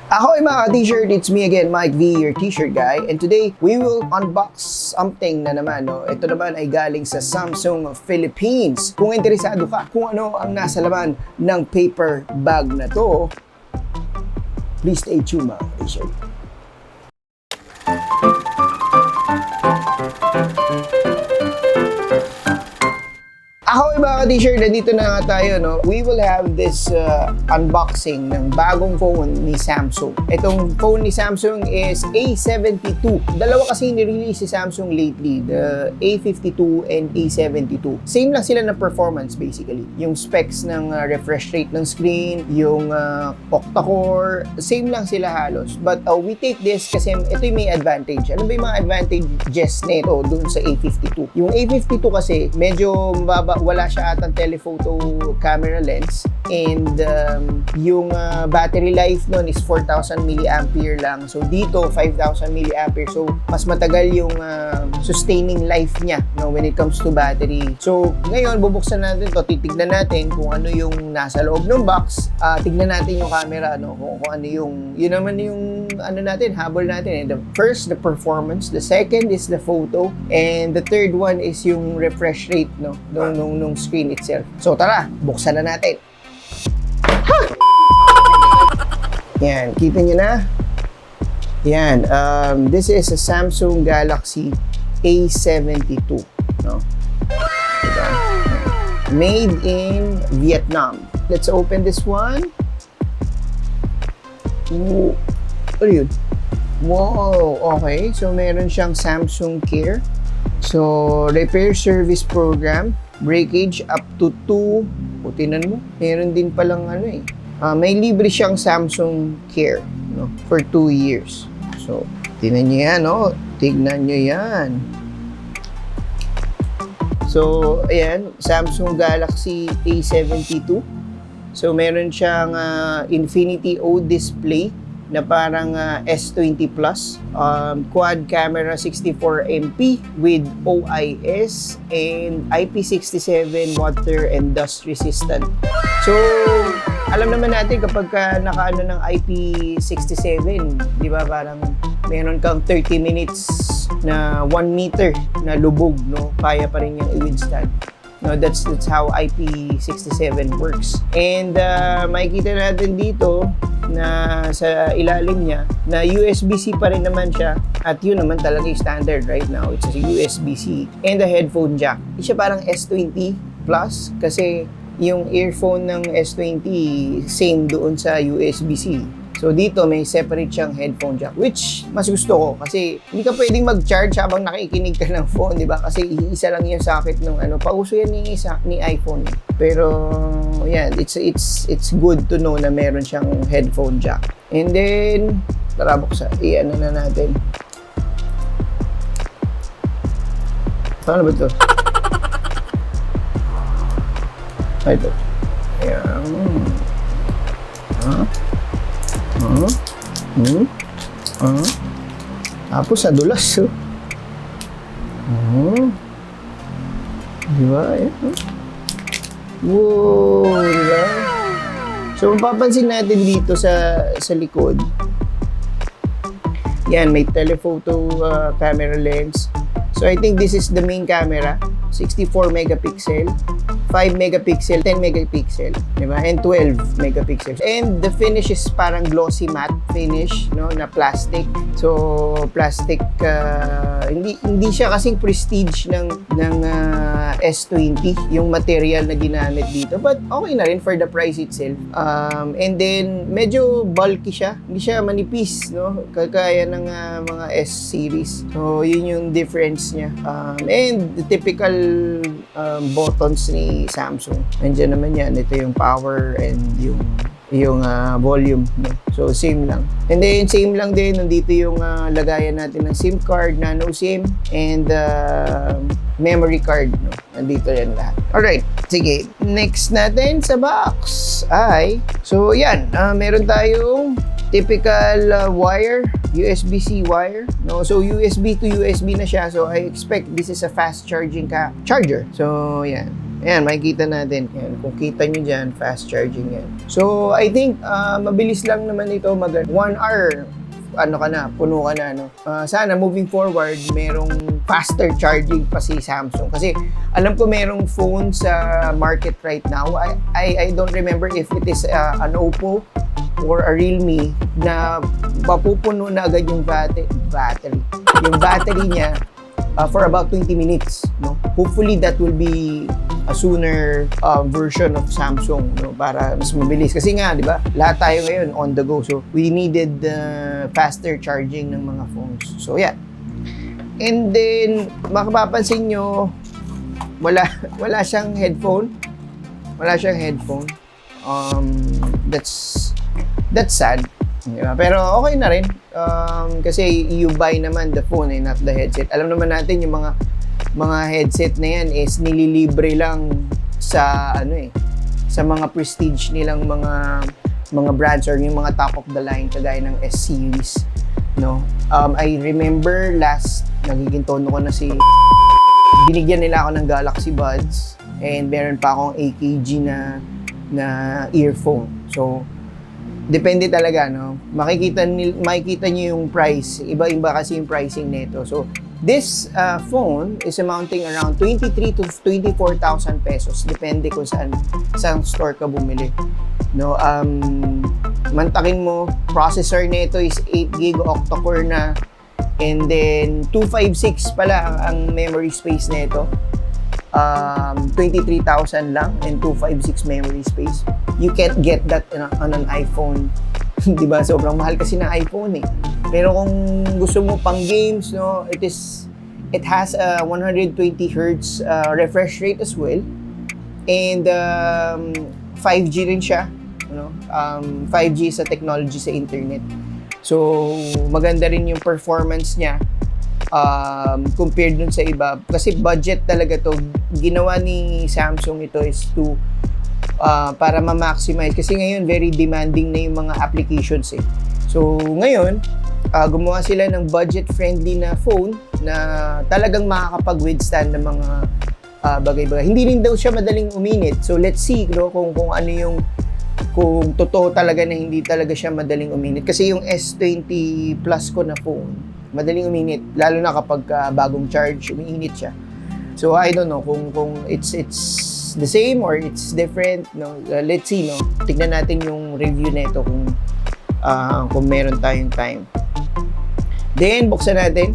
Ahoy mga T-shirt, it's me again, Mike V, your T-shirt guy. And today, we will unbox something na naman, no? Ito naman ay galing sa Samsung Philippines. Kung interesado ka kung ano ang nasa laman ng paper bag na to, please stay tuned mga T-shirt. Ahoy mga ka-t-shirt, nandito na nga tayo, no? We will have this unboxing ng bagong phone ni Samsung. Itong phone ni Samsung is A72. Dalawa kasi nirelease si Samsung lately, the A52 and A72. Same lang sila na performance basically. Yung specs ng refresh rate ng screen, yung octa-core, same lang sila halos. But we take this kasi ito yung may advantage. Ano ba yung mga advantages nito dun sa A52? Yung A52 kasi medyo mababa, wala siya atang telephoto camera lens, and yung battery life nun is 4,000 mAh lang. So dito 5,000 mAh, so mas matagal yung sustaining life niya, no, when it comes to battery. So ngayon bubuksan natin to, titignan natin kung ano yung nasa loob ng box, tignan natin yung camera, no, kung ano yung yun naman yung ano natin, habol natin. And the first, the performance, the second is the photo, and the third one is yung refresh rate, no, nung screen itself. So tara, buksan na natin. Ha! Yan, kita nyo na. Yan, this is a Samsung Galaxy A72, no? Diba? Made in Vietnam. Let's open this one. Ooh. Ano yun? Wow, okay. So meron siyang Samsung Care. So repair service program, breakage up to 2. O, tinan mo, meron din palang ano eh. May libre siyang Samsung Care, no, for 2 years. So, tinan nyo yan, no? Tignan nyo yan. So, ayan, Samsung Galaxy A72. So, meron siyang Infinity O display na parang S20 Plus, quad camera 64MP with OIS and IP67 water and dust resistant. So, alam naman natin kapag nakaano ng IP67, di ba, parang meron kang 30 minutes na 1 meter na lubog, no? Kaya pa rin yung i-withstand. No, that's how IP67 works. And makikita natin dito na sa ilalim niya na USB-C pa rin naman siya, at yun naman talaga yung standard right now. It's a USB-C and a headphone jack. Hindi siya parang S20 Plus kasi yung earphone ng S20 same doon sa USB-C. So dito may separate siyang headphone jack, which mas gusto ko kasi hindi ka pwedeng mag-charge habang nakikinig ka ng phone, di ba? Kasi isa lang yung socket ng ano, pauso yan ni iPhone. Pero yan, it's good to know na meron siyang headphone jack. And then tara buksan, i-ano na natin. Paano ba ito? Ito. Ayan. Tapos sa dulas, di ba? Wow, di ba? So mapapansin natin dito sa likod, yan, may telephoto camera lens. So I think this is the main camera, 64 megapixel, 5 megapixel, 10 megapixel, di ba? And 12 megapixels. And the finish is parang glossy matte finish, no, na plastic. So plastic, hindi siya kasing prestige ng S20 yung material na ginamit dito, but okay na rin for the price itself. And then medyo bulky siya, hindi siya manipis, no, kagaya ng mga S series. So yun yung difference niya. And the typical buttons ni Samsung, nandiyan naman yan. Ito yung power and yung volume, no? So same lang. And then same lang din, nandito yung lagayan natin ng SIM card, nano SIM, and memory card, no? Nandito yan lahat. Alright, sige. Next natin sa box ay, so yan, meron tayong typical wire, USB-C wire, no? So USB to USB na siya, so I expect this is a fast charging charger. So yan, Ayan, makikita natin. Ayan, kung kita nyo dyan, fast charging yan. So, I think, mabilis lang naman ito. 1 hour, puno ka na, no? Sana, moving forward, merong faster charging pa si Samsung. Kasi, alam ko merong phone sa market right now. I don't remember if it is an Oppo or a Realme na mapupuno na agad yung battery. Yung battery niya for about 20 minutes, no? Hopefully that will be a sooner version of Samsung, no, para mas mabilis kasi nga, di ba, lahat tayo ngayon on the go, so we needed faster charging ng mga phones. So yeah, and then makapapansin nyo, wala siyang headphone. That's sad. Yeah, pero okay na rin kasi you buy naman the phone not the headset. Alam naman natin yung mga headset na yan is nililibre lang sa sa mga prestige nilang mga brands or yung mga top of the line kagaya ng S series, no. I remember nagiging tono ko na binigyan nila ako ng Galaxy Buds and meron pa akong AKG na earphone. So depende talaga, no? Makikita niyo yung price. Iba-iba kasi yung pricing nito. So, this phone is amounting around 23 to 24,000 pesos. Depende kung saan store ka bumili. No, mantakin mo, processor nito is 8GB octa-core na. And then, 256 pala ang memory space nito. 23,000 lang and 256 memory space. You can't get that on an iPhone. Diba? Sobrang mahal kasi ng iPhone eh. Pero kung gusto mo pang games, no, it has a 120 Hz refresh rate as well. And 5G rin siya, no? 5G sa technology sa internet. So, maganda rin yung performance niya compared dun sa iba. Kasi budget talaga to. Ginawa ni Samsung ito is to para ma-maximize. Kasi ngayon, very demanding na yung mga applications eh. So, ngayon, gumawa sila ng budget-friendly na phone na talagang makakapag-withstand ng mga bagay-bagay. Hindi rin daw siya madaling uminit. So, let's see, no, kung ano yung kung totoo talaga na hindi talaga siya madaling uminit. Kasi yung S20 Plus ko na phone, madaling uminit. Lalo na kapag bagong charge, umiinit siya. So, I don't know kung it's the same or it's different, no. Let's see, no. Tignan natin yung review nito kung meron tayong time. Then buksan natin.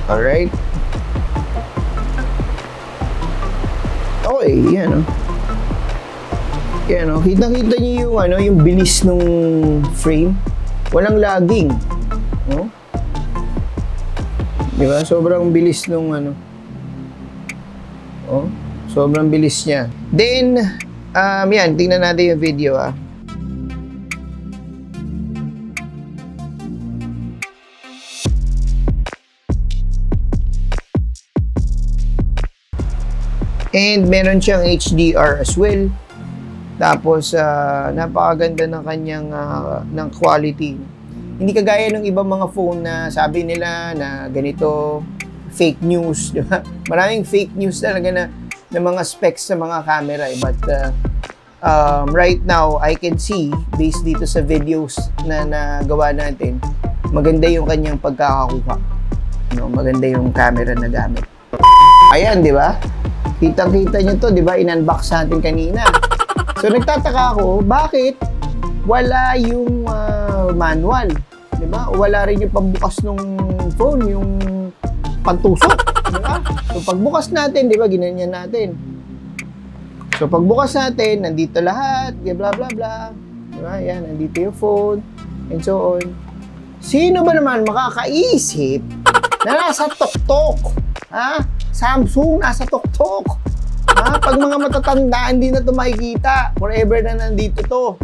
Alright. Okay, yan, no. Yan, no. Kita-kita niyo yung bilis nung frame. Walang lagging, no. Diba? Sobrang bilis nung sobrang bilis niya. Then, yan, tingnan natin yung video, And meron siyang HDR as well. Tapos, napakaganda ng kanyang ng quality. Hindi kagaya ng ibang mga phone na sabi nila na ganito, fake news, di ba? Maraming fake news talaga na mga specs sa mga camera. But right now, I can see, based dito sa videos na nagawa natin, maganda yung kanyang pagkakakuha. No, maganda yung camera na gamit. Ayan, di ba? Kitang-kita nyo to, di ba? In-unbox natin kanina. So, nagtataka ako, bakit wala yung manual? Diba? Wala rin yung pagbukas ng phone, yung pagtusok. Diba? So, pagbukas natin, diba, ginanyan natin. So, pagbukas natin, nandito lahat, blah, blah, blah. Diba? Yan, nandito yung phone, and so on. Sino ba naman makakaisip na nasa tuktok? Ha? Samsung, nasa tuktok. Ha? Pag mga matatanda, hindi na ito makikita. Forever na nandito to.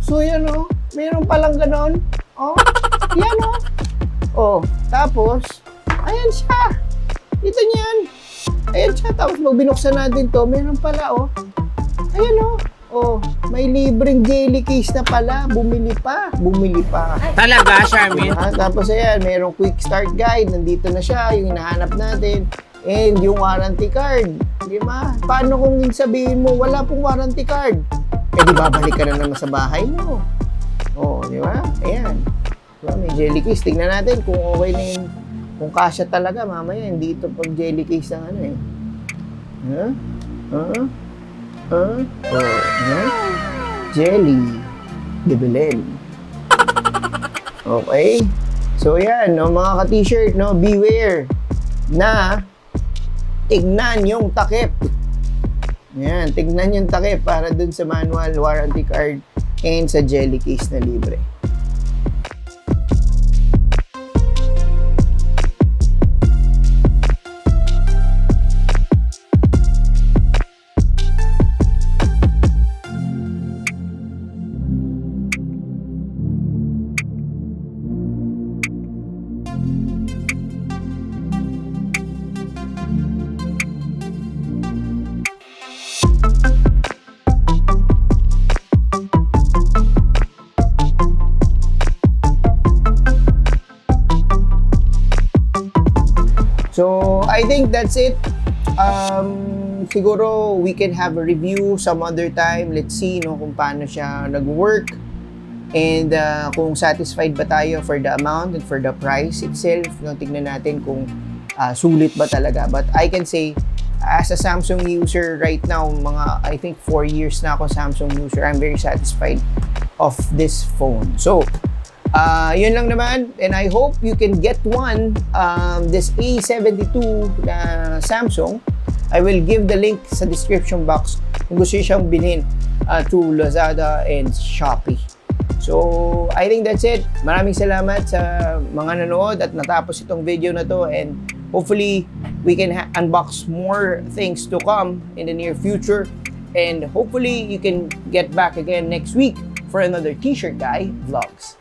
So, yan o. Meron palang ganon. Oh, yan o. Oh, tapos, ayan siya. Ito niyan. Ayan siya. Tapos, pag binuksan natin to, meron pala, oh. Ayan o. Oh, may libreng jelly case na pala. Bumili pa. Talaga, Charmin? Tapos ayan, merong quick start guide. Nandito na siya, yung hinahanap natin. And yung warranty card. Di ba? Paano kung sabihin mo, wala pong warranty card? Eh di babalik ka na naman sa bahay mo. Oh, di ba? Ayan. Diba, may jelly case. Tingnan natin kung okay na yun. Kung kasya talaga, mamaya, hindi ito pag jelly case ng ano eh. Jelly. Dibilin. Okay. So, yan, no, mga ka-t-shirt, no, beware na tignan yung takip. Yan, tignan yung takip para dun sa manual warranty card and sa jelly case na libre. So, I think that's it. Siguro we can have a review some other time. Let's see no, kung paano siya nag-work. And kung satisfied ba tayo for the amount and for the price itself. No, tignan natin kung sulit ba talaga. But I can say, as a Samsung user right now, I think 4 years na ako Samsung user, I'm very satisfied of this phone. So, yun lang naman, and I hope you can get one, this A72 na Samsung. I will give the link sa description box kung gusto siyang bilhin through Lazada and Shopee. So, I think that's it. Maraming salamat sa mga nanood at natapos itong video na to, and hopefully we can unbox more things to come in the near future, and hopefully you can get back again next week for another T-shirt guy vlogs.